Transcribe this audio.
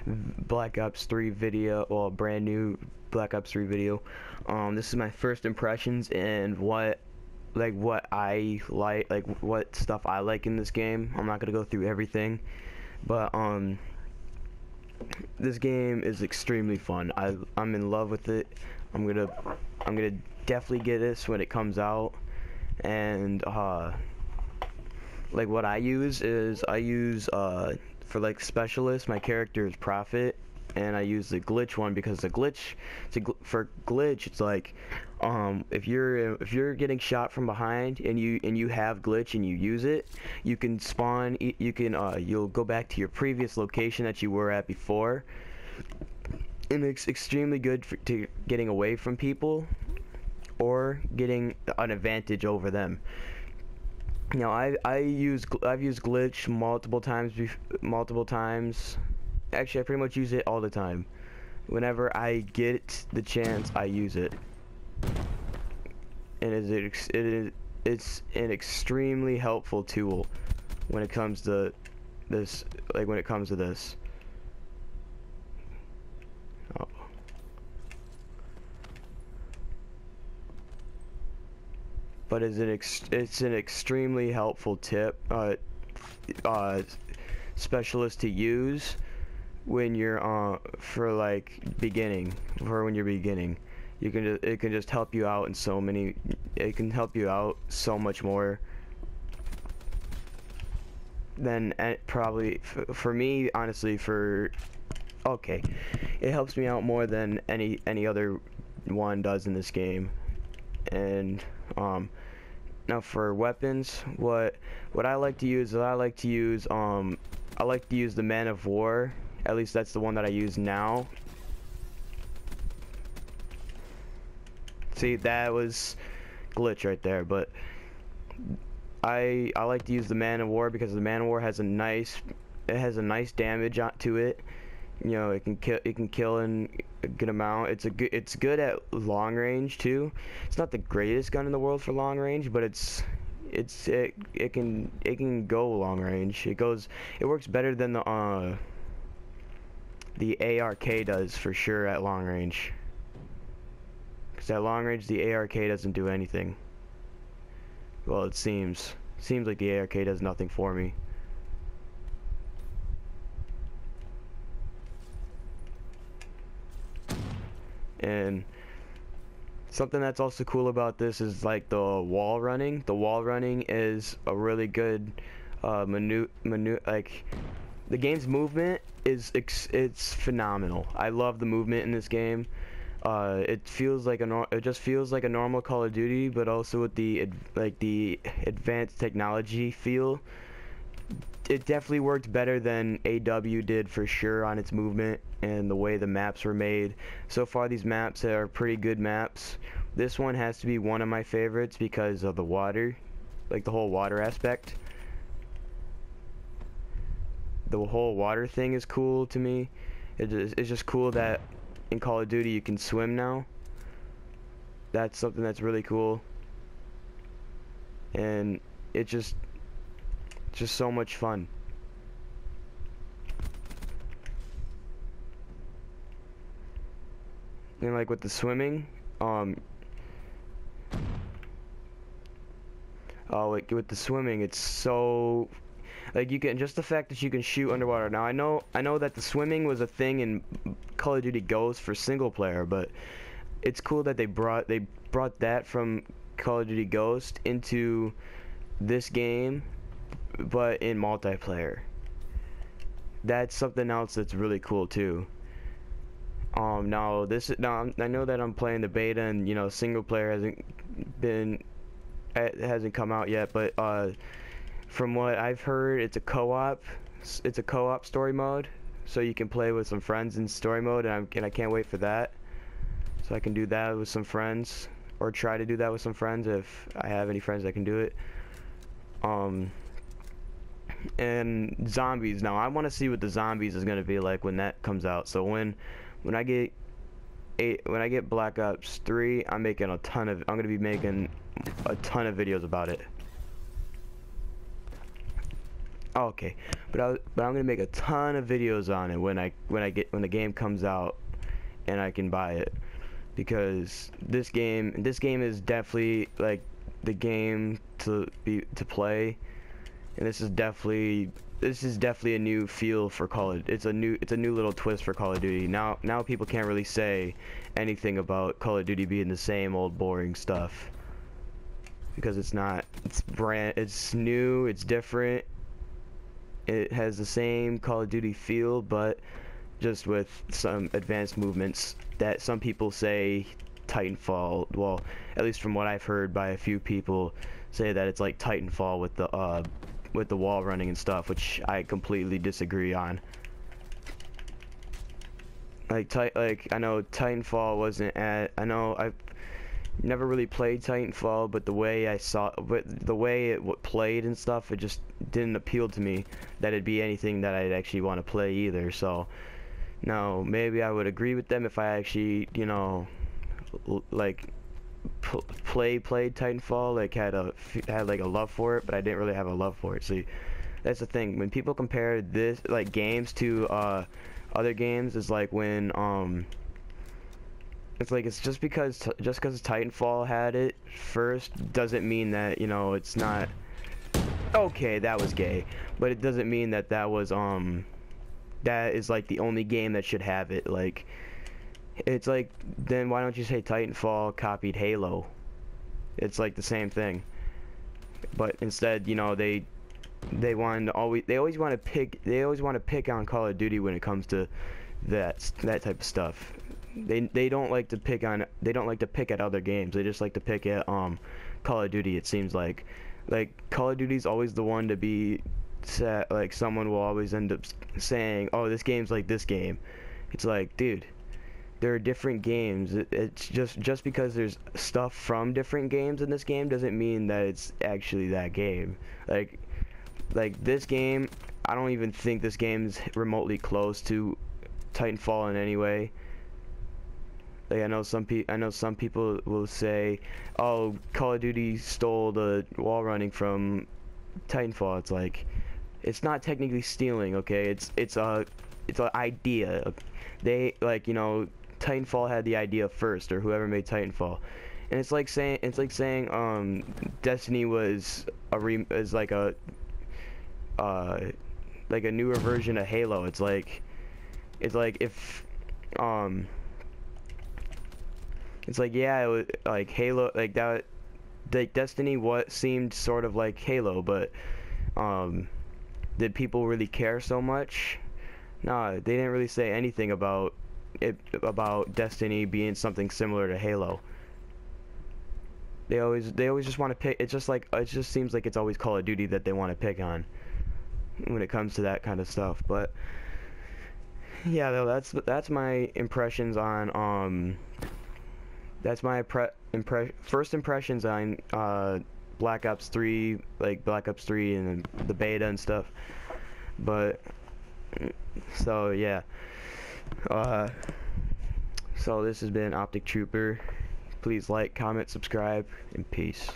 Black Ops 3 video, well, brand new Black Ops 3 video. This is my first impressions and what I like what stuff I like in this game. I'm not gonna go through everything, but this game is extremely fun. I'm in love with it. I'm gonna definitely get this when it comes out. And like what I use is for like specialist, my character is Prophet, and I use the glitch one because the glitch for glitch it's like if you're getting shot from behind and you have glitch and you use it, you can spawn, you'll go back to your previous location that you were at before, and it's extremely good to getting away from people or getting an advantage over them. You know, I've used glitch multiple times. Actually, I pretty much use it all the time. Whenever I get the chance, I use it. And it's an extremely helpful tool when it comes to this. Oh. But it's an extremely helpful tip, specialist to use when you're when you're beginning. It can just help you out in so many. It can help you out so much more than probably for me, honestly. Okay, it helps me out more than any other one does in this game. And now for weapons, what I like to use is I like to use the Man of War. At least that's the one that I use now. See, that was glitch right there, but I like to use the Man of War because the Man of War has a nice damage to it. You know, it can kill in a good amount. It's good at long range too. It's not the greatest gun in the world for long range, but it can go long range. It works better than the ARK does for sure at long range. Because at long range the ARK doesn't do anything. Well, it seems like the ARK does nothing for me. And something that's also cool about this is like the wall running. The wall running is a really good like the game's movement it's phenomenal. I love the movement in this game. It just feels like a normal Call of Duty, but also with the advanced technology feel. It definitely worked better than AW did for sure on its movement and the way the maps were made. So far these maps are pretty good maps. This one has to be one of my favorites because of the water, like the whole water aspect. The whole water thing is cool to me. It's just cool that in Call of Duty you can swim now. That's something that's really cool. And it's just so much fun. And like with the swimming, like with the swimming, it's so like you can just the fact that you can shoot underwater. Now I know that the swimming was a thing in Call of Duty Ghosts for single player, but it's cool that they brought that from Call of Duty Ghost into this game, but in multiplayer. That's something else that's really cool too. Now I know that I'm playing the beta, and you know single player hasn't come out yet, but from what I've heard, it's a co-op story mode, so you can play with some friends in story mode, and I can't wait for that. So I can do that with some friends, or try to do that with some friends if I have any friends that can do it. And zombies. Now I want to see what the zombies is gonna be like when that comes out. So when I get Black Ops 3, I'm gonna be making a ton of videos about it. Okay, but I'm gonna make a ton of videos on it when the game comes out and I can buy it, because this game is definitely like the game to play, and this is definitely a new feel for Call of. It's a new little twist for Call of Duty. Now people can't really say anything about Call of Duty being the same old boring stuff, because it's not. It's new, it's different. It has the same Call of Duty feel, but just with some advanced movements that some people say Titanfall, well, at least from what I've heard by a few people, say that it's like Titanfall with the wall running and stuff, which I completely disagree on. Like I know Titanfall wasn't I know I've never really played Titanfall, but the way the way it played and stuff, it just didn't appeal to me that it'd be anything that I'd actually want to play either. So, no, maybe I would agree with them if I actually, you know, like played Titanfall, like had like a love for it, but I didn't really have a love for it. See, that's the thing. When people compare this like games to other games, is like when it's like it's just because Titanfall had it first doesn't mean that, you know, it's not okay. That was gay, but it doesn't mean that was that is like the only game that should have it. Like, it's like, then why don't you say Titanfall copied Halo? It's like the same thing, but instead, you know, they always want to pick on Call of Duty when it comes to that type of stuff. They don't like to pick at other games. They just like to pick at Call of Duty. It seems like Call of Duty's always the one to be set. Like, someone will always end up saying, "Oh, this game's like this game." It's like, dude, there are different games. It's just because there's stuff from different games in this game doesn't mean that it's actually that game. Like this game, I don't even think this game's remotely close to Titanfall in any way. Like, I know some people will say, "Oh, Call of Duty stole the wall running from Titanfall." It's like, it's not technically stealing, okay? It's an idea. They, like, you know, Titanfall had the idea first, or whoever made Titanfall. And it's like saying Destiny was like a newer version of Halo. It's like if it's like, yeah, it was like Halo, like that, like Destiny seemed sort of like Halo, but did people really care so much? No, they didn't really say anything about Destiny being something similar to Halo. They always just want to pick. It's just like, it just seems like it's always Call of Duty that they want to pick on when it comes to that kind of stuff. But yeah, though, that's my impressions on that's my first impressions on Black Ops 3, like Black Ops 3 and the beta and stuff. But so yeah, so this has been Optic Trooper. Please like, comment, subscribe, and peace.